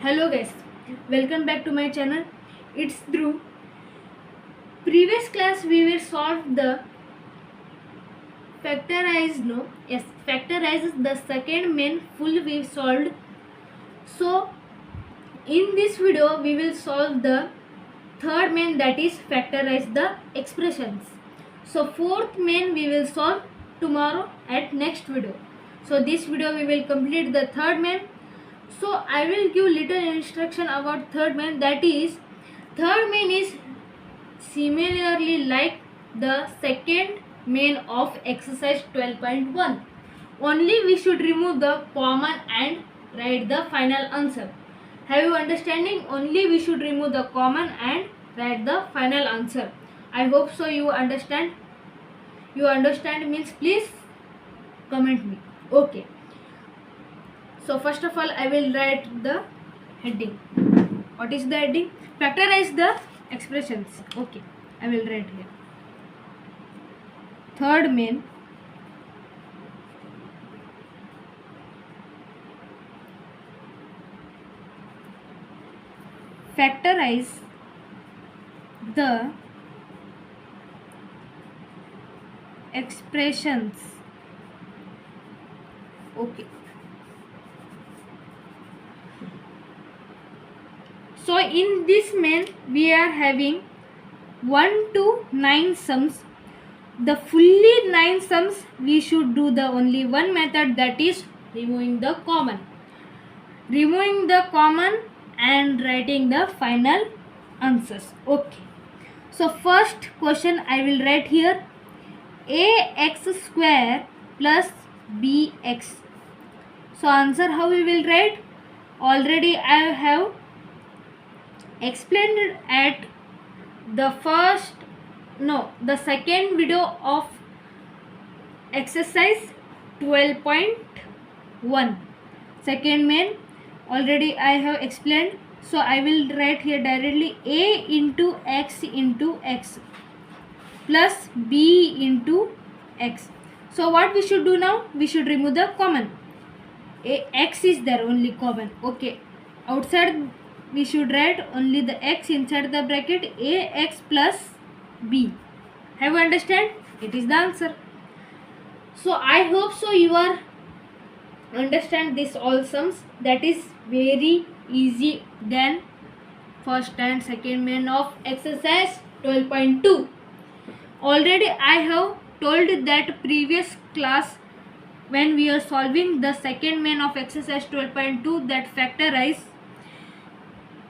Hello guys, welcome back to my channel. It's Dhruv. Previous class we will solve the factorize the second main full we solved. So in this video we will solve the third main, that is factorize the expressions. So fourth main we will solve tomorrow at next video. So this video we will complete the third main. So I will give little instruction about third main, that is third main is similarly like the second main of exercise 12.1. Only we should remove the common and write the final answer. Have you understanding? Only we should remove the common and write the final answer. I hope so you understand. You understand means please comment me. Okay. So first of all I will write the heading. What is the heading? Factorize the expressions. Okay, I will write here. Third main factorize the expressions. Okay. So in this main we are having 1 to 9 sums. The fully 9 sums we should do the only one method, that is removing the common. Removing the common and writing the final answers. Okay. So first question I will write here, ax square plus bx. So answer how we will write? Already I have explained at the second video of exercise 12.1. second main already I have explained. So I will write here directly a into x plus b into x. So what we should do now? We should remove the common. X is there, only common. Okay, outside we should write only the x, inside the bracket ax plus b. Have you understand? It is the answer. So I hope so you are understand this all sums. That is very easy than first and second main of exercise 12.2. Already I have told that previous class when we are solving the second main of exercise 12.2, that factorize,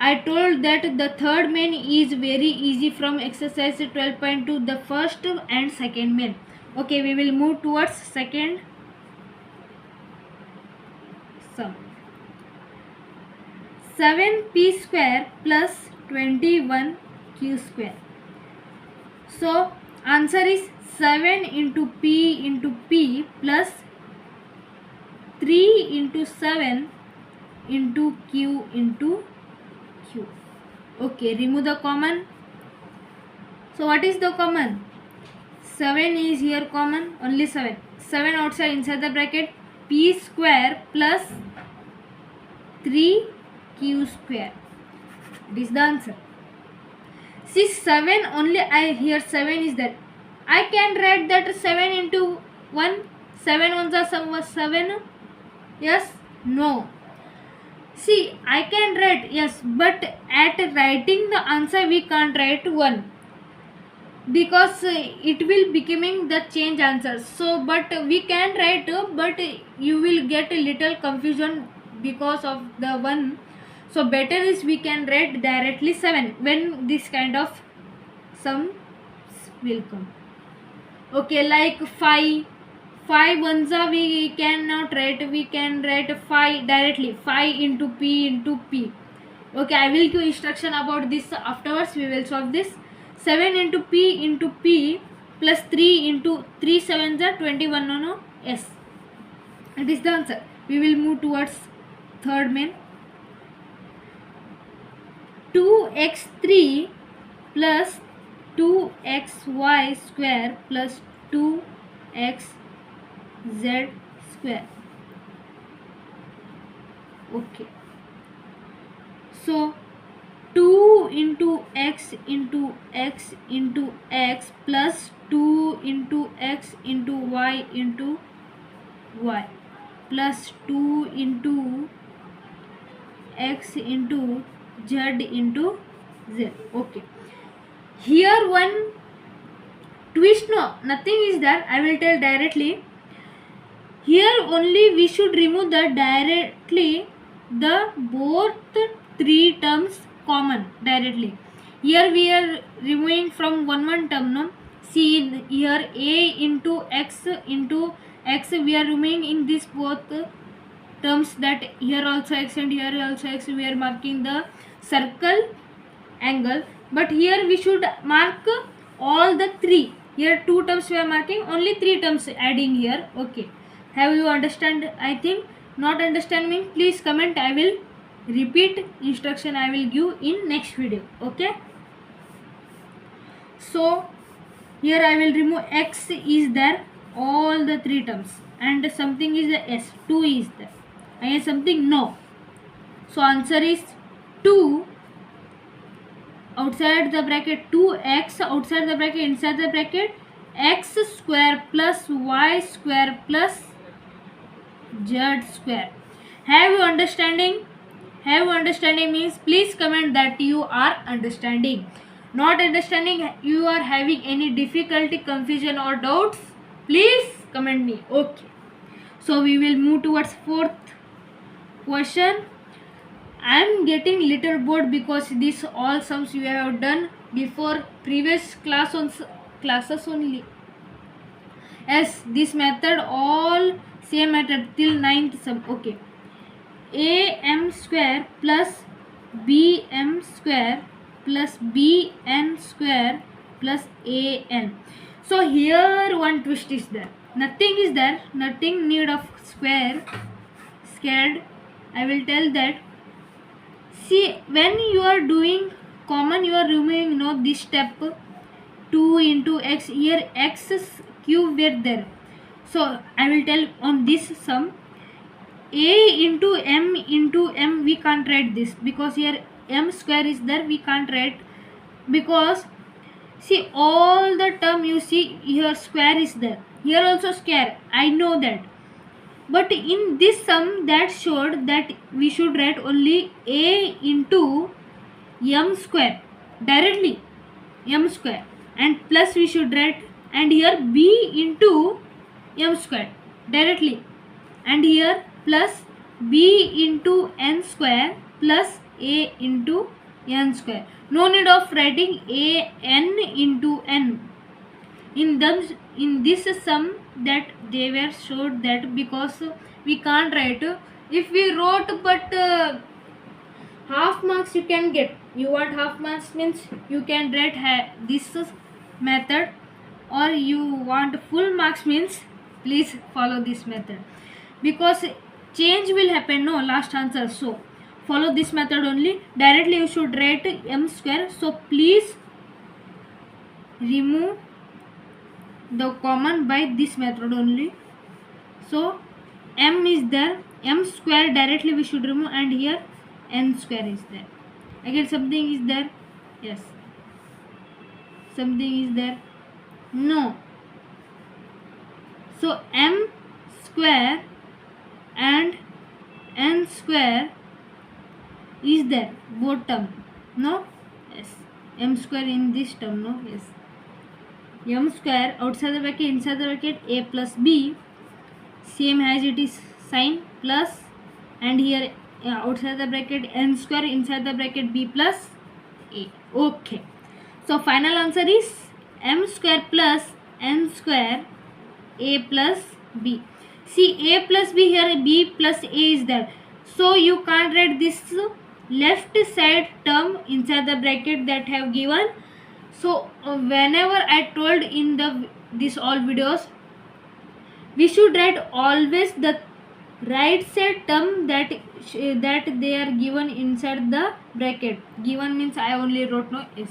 I told that the third main is very easy from exercise 12.2, the first and second main. Okay, we will move towards second sum. 7p square plus 21q square. So answer is 7 into p plus 3 into 7 into q into q. Okay, remove the common. So what is the common? 7 is here common, only 7. 7 outside, inside the bracket p square plus 3q square. This is the answer. See, 7 only, I here 7 is there. I can write that 7 into 1. 7 ones are 7. Yes? No. See, I can write, yes, but at writing the answer we can't write 1, because it will becoming the change answer. So but we can write, but you will get a little confusion because of the 1. So better is we can write directly 7 when this kind of sums will come. Okay, like 5 ones are we cannot write, we can write 5 directly, 5 into p. Okay, I will give instruction about this afterwards. We will solve this. 7 into p plus 3 into 3 sevens are 21. No, yes, it is the answer. We will move towards third main. 2x3 plus 2xy square plus 2xz square. Okay, So 2 into x into x into x plus 2 into x into y plus 2 into x into z into z. Okay. Here one twist, no, nothing is there. I will tell directly. Here only we should remove the directly the both three terms common directly. Here we are removing from one term, no. See here a into x we are removing in this both terms, that here also x and here also x, we are marking the circle angle, but here we should mark all the three. Here two terms we are marking, only three terms adding here. Okay, have you understand? I think not understanding, please comment. I will repeat instruction I will give in next video. Okay, so here I will remove x is there, all the three terms, and something is the s, 2 is there, and something no. So answer is 2 outside the bracket, 2x outside the bracket, inside the bracket x square plus y square plus z square. Have you understanding? Have you understanding means please comment that you are understanding. Not understanding, you are having any difficulty, confusion or doubts, please comment me. Okay, so we will move towards fourth question. I am getting little bored because this all sums you have done before previous classes only. Yes, this method all same method till 9th sum. Okay, am square plus bm square plus bn square plus an. So here one twist is there. Nothing is there. Nothing need of scared. I will tell that. See, when you are doing common, you are removing this step 2 into x. Here x cube were there. So I will tell on this sum a into m we can't write this because here m square is there, we can't write because see all the term you see here square is there, here also square, I know that, but in this sum that showed that we should write only a into m square directly, m square, and plus we should write, and here b into m square directly, and here plus b into n square plus a into n square. No need of writing a n into n. In this sum that they were showed that because we can't write. If we wrote but half marks you can get. You want half marks means you can write this method, or you want full marks means please follow this method, because change will happen, no last answer. So follow this method only. Directly you should write m square. So please remove the common by this method only. So m is there, m square directly we should remove, and here n square is there. Again something is there, yes, something is there, no. So m square and n square is there, both term, no, yes, m square in this term, no, yes, m square outside the bracket, inside the bracket a plus b, same as it is sign, plus, and here outside the bracket n square, inside the bracket b plus a. Okay, so final answer is m square plus n square a plus b. See a plus b, here b plus a is there, so you can't write this left side term inside the bracket that have given. So whenever I told in this all videos, we should write always the right side term that they are given inside the bracket. Given means I only wrote no s.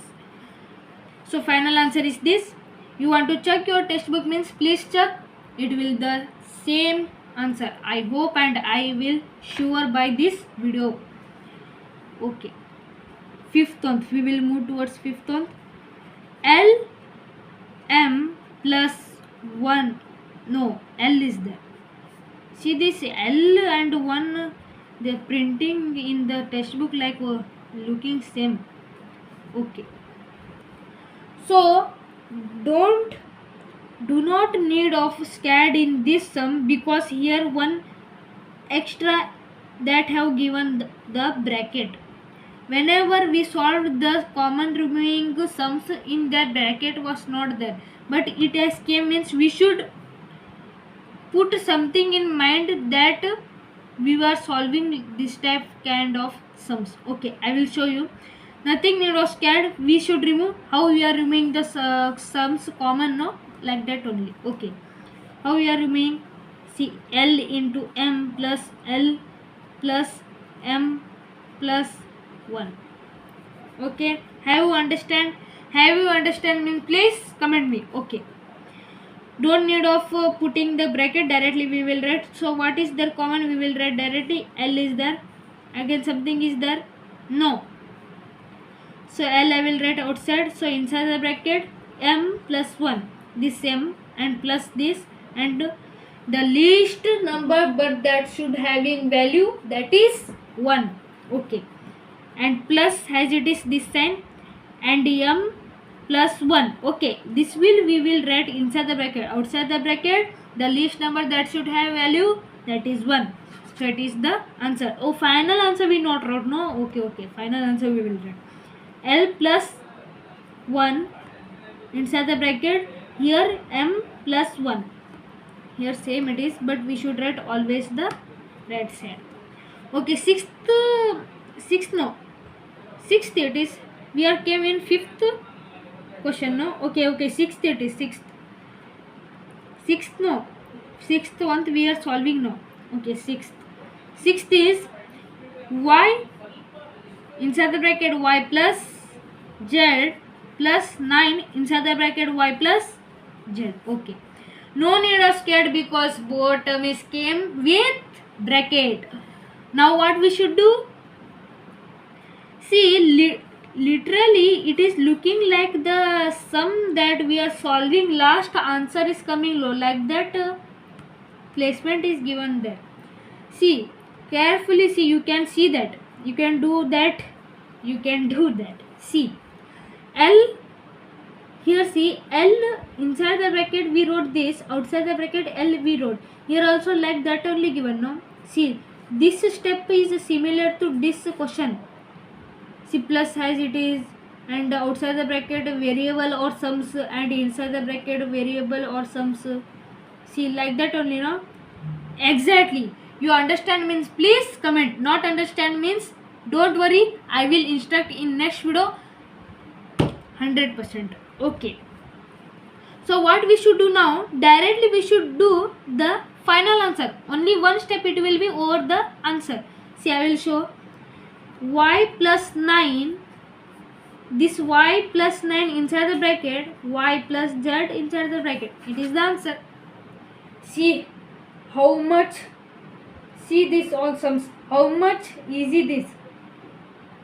So final answer is this. You want to check your textbook means please check, it will the same answer. I hope and I will sure by this video. Okay, fifth one, we will move towards fifth one. L m plus 1, no, L is there. See this L and 1, the printing in the textbook like looking same. Okay, so don't do not need of scared in this sum, because here one extra that have given the bracket. Whenever we solved the common removing sums, in that bracket was not there, but it has came, means we should put something in mind that we were solving this type kind of sums. Okay, I will show you. Nothing need of scared, we should remove. How we are removing the sums common, no, like that only. Okay, how we are removing? See, L into m plus L plus m plus 1. Okay, have you understand? Have you understand means please comment me. Okay, don't need of putting the bracket, directly we will write. So what is there common, we will write directly. L is there, again something is there, no, so L I will write outside. So inside the bracket m plus 1, this m and plus this, and the least number but that should having value, that is 1. Okay, and plus as it is this sign, and m plus 1. Okay, this we will write inside the bracket. Outside the bracket, the least number that should have value, that is 1. So it is the answer. Oh, final answer we not wrote, no. Okay, final answer we will write. L plus 1 inside the bracket, here m plus 1, here same it is, but we should write always the right side. Okay, sixth no, sixth it is, we are came in fifth question, no. Okay, sixth it is, sixth no, sixth one we are solving now. Okay, sixth is y inside the bracket y plus z plus 9 inside the bracket y plus z. Okay, no need of scared because both term is came with bracket. Now what we should do? See, literally it is looking like the sum that we are solving, last answer is coming low, like that placement is given there. See carefully, see, you can see that, you can do that, you can do that. See, L here, see, L inside the bracket we wrote this, outside the bracket L we wrote, here also like that only given, no. See, this step is similar to this question. See, plus as it is, and outside the bracket variable or sums, and inside the bracket variable or sums. See, like that only, no. Exactly, you understand means please comment, not understand means don't worry, I will instruct in next video 100%. Okay, so what we should do now, directly we should do the final answer, only one step it will be over the answer. See, I will show y plus 9, this y plus 9 inside the bracket, y plus z inside the bracket, it is the answer. See how much, see this all sums, how much easy this.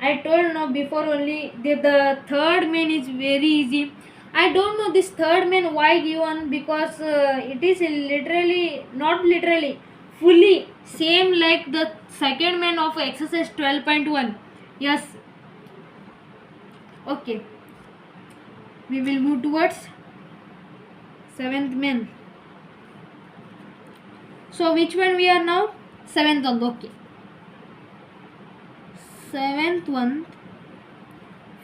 I told no before only, the third main is very easy. I don't know this third main why given, because it is literally, not literally, fully same like the second main of exercise 12.1. Yes. Okay, we will move towards seventh main. So which one we are now? Seventh one. Okay, seventh one,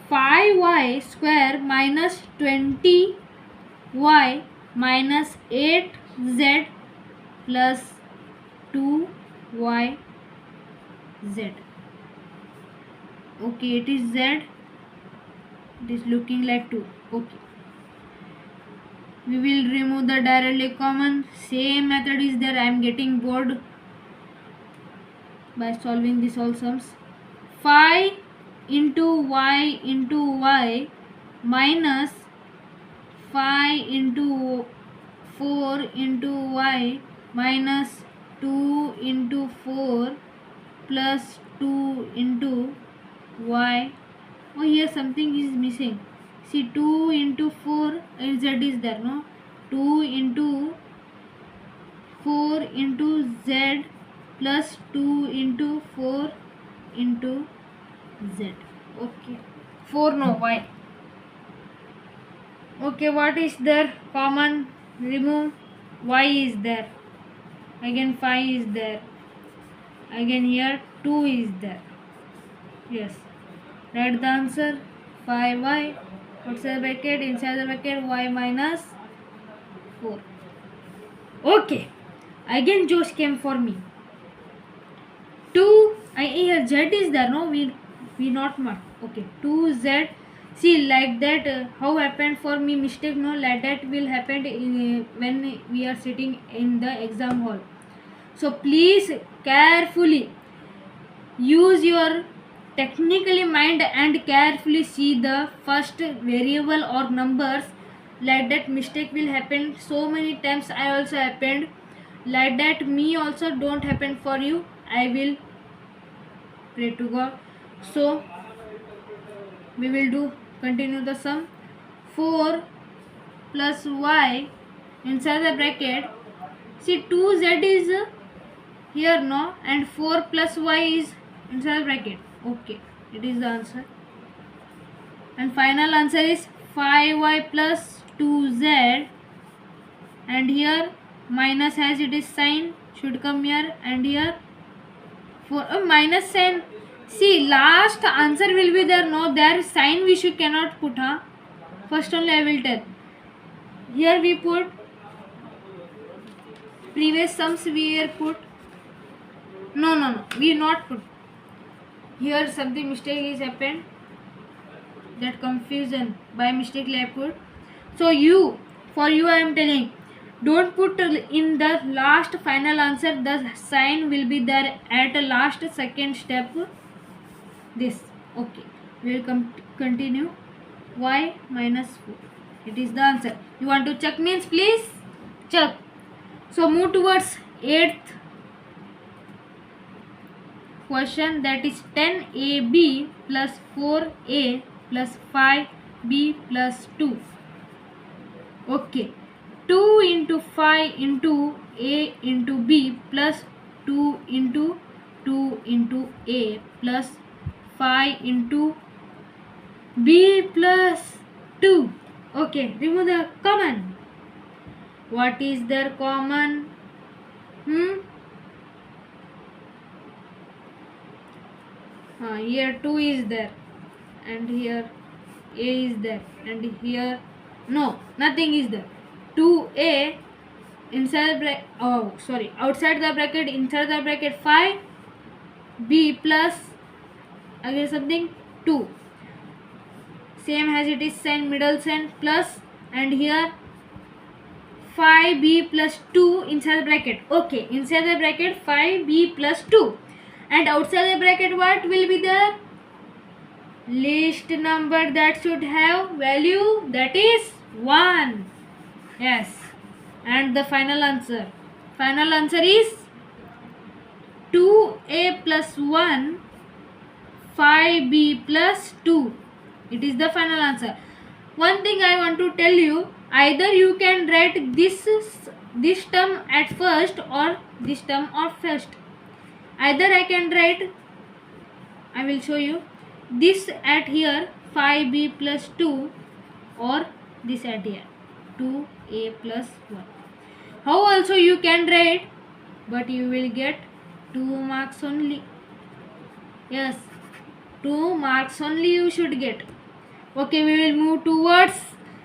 5y square minus 20y minus 8z plus 2yz. Okay, it is z, it is looking like 2. Okay, we will remove the directly common, same method is there. I am getting bored by solving this all sums. 5 into y minus 5 into 4 into y minus 2 into 4 plus 2 into y. Oh, here something is missing. See, 2 into 4 z is there, no? 2 into 4 into z plus 2 into 4 into z. Okay. 4 no, y. Okay, what is there? Common, remove. Y is there. Again 5 is there. Again here 2 is there. Yes. Write the answer. 5y. Outside the bracket, inside the bracket, y minus 4. Okay. Again Josh came for me. 2. Here z is there. No, we not mark. Okay. 2z. See, like that. How happened for me mistake? No, like that will happen when we are sitting in the exam hall. So please carefully use your technically mind and carefully see the first variable or numbers. Like that mistake will happen so many times. I also happened like that. Me also don't happen for you. I will pray to God. So we will continue the sum. 4 plus y inside the bracket. See, 2z is here, no, and 4 plus y is inside the bracket. Okay, it is the answer. And final answer is 5y plus 2z, and here minus as it is sign should come here, and here for a minus sign. See, last answer will be there, no, there sign we should cannot put, huh? First only I will tell. Here we put previous sums we are put. No, we not put. Here something mistake is happened. That confusion by mistakenly I put. So for you I am telling, don't put in the last final answer. The sign will be there at the last second step. This. Okay. We will continue. Y minus 4. It is the answer. You want to check means please check. So move towards 8th question, that is 10ab plus 4a plus 5b plus 2. Okay. 2 into 5 into a into b plus 2 into 2 into a plus 5 into b plus 2. Okay, remove the common. What is their common? Here 2 is there, and here a is there, and here no, nothing is there. 2a inside the outside the bracket, inside the bracket 5 b plus again something 2, same as it is sign, middle sign plus, and here 5b plus 2 inside the bracket. Okay, inside the bracket 5b plus 2, and outside the bracket what will be the least number that should have value, that is 1. Yes. And the final answer is 2a plus 1 5b plus 2. It is the final answer. One thing I want to tell you, either you can write this term at first or this term at first. Either I can write, I will show you, this at here 5b plus 2, or this at here 2a plus 1. How also you can write, but you will get 2 marks only. Yes, 2 marks only you should get. Okay, we will move towards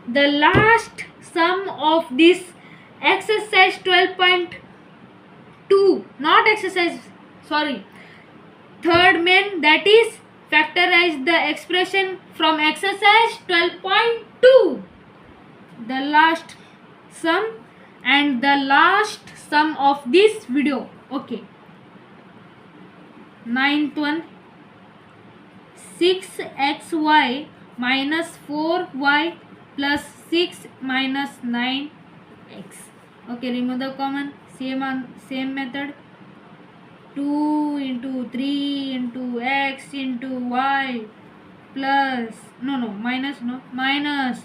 the last sum of this exercise 12.2. Not exercise, sorry, third main, that is factorize the expression from exercise 12.2. The last sum and the last sum of this video. Okay. 9th one. 6xy minus 4y plus 6 minus 9x. Okay, remove the common. Same method. 2 into 3 into x into y plus minus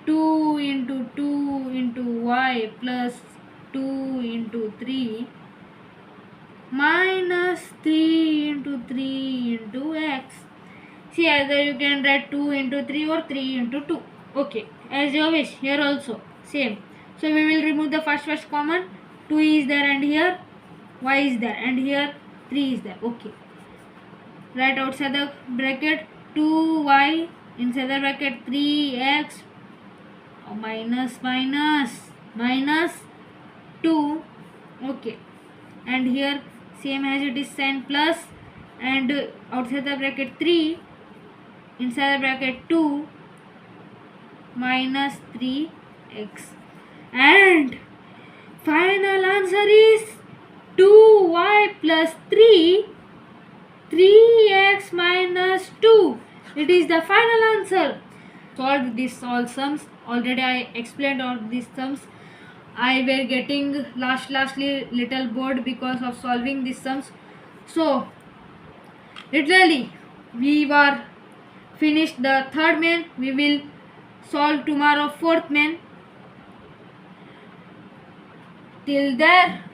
2 into 2 into y plus 2 into 3 minus 3 into 3 into x. See, either you can write 2 into 3 or 3 into 2. Okay, as you wish. Here also same. So we will remove the first common. 2 is there and here y is there and here 3 is there. Okay, right outside the bracket 2y, inside the bracket 3x minus 2. Okay, and here same as it is sign plus, and outside the bracket 3, inside the bracket 2 minus 3x, and final answer is 2y plus 3x minus 2. It is the final answer. Solved these all sums. Already I explained all these sums. I were getting lastly little bored because of solving these sums. So literally we were finished the third main. We will solve tomorrow fourth main. Till there,